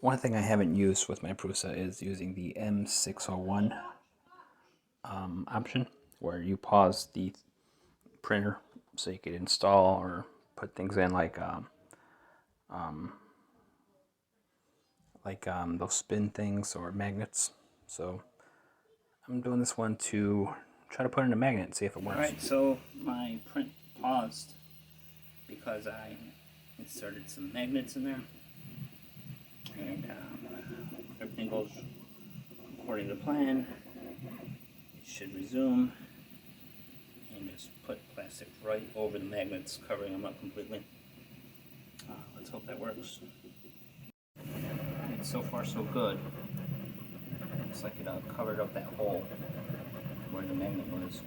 One thing I haven't used with my Prusa is using the M601 option, where you pause the printer so you could install or put things in like those spin things or magnets. So I'm doing this one to try to put in a magnet and see if it works. Alright, so my print paused because I inserted some magnets in there, and everything goes according to plan. It should resume, and just put plastic right over the magnets, covering them up completely. Let's hope that works. And so far so good. Looks like it covered up that hole where the magnet was.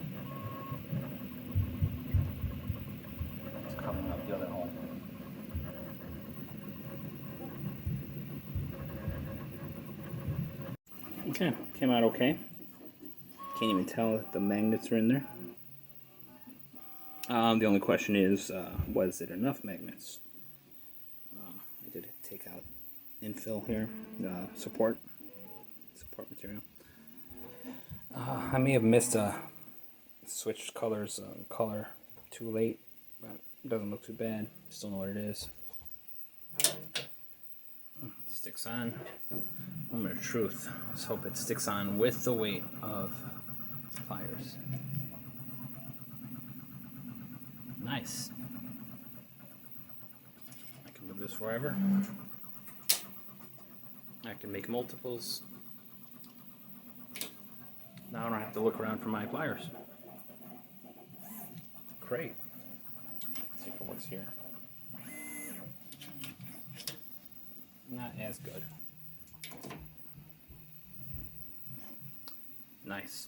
It's covering up the other hole. Okay, came out okay. Can't even tell if the magnets are in there. The only question is, was it enough magnets? I did take out infill here, support material. I may have missed switched colors, color too late, but it doesn't look too bad. Still know what it is. Sticks on. Moment of truth. Let's hope it sticks on with the weight of pliers. Nice. I can move this forever. I can make multiples. Now I don't have to look around for my pliers. Great. Let's see if it works here. Not as good. Nice.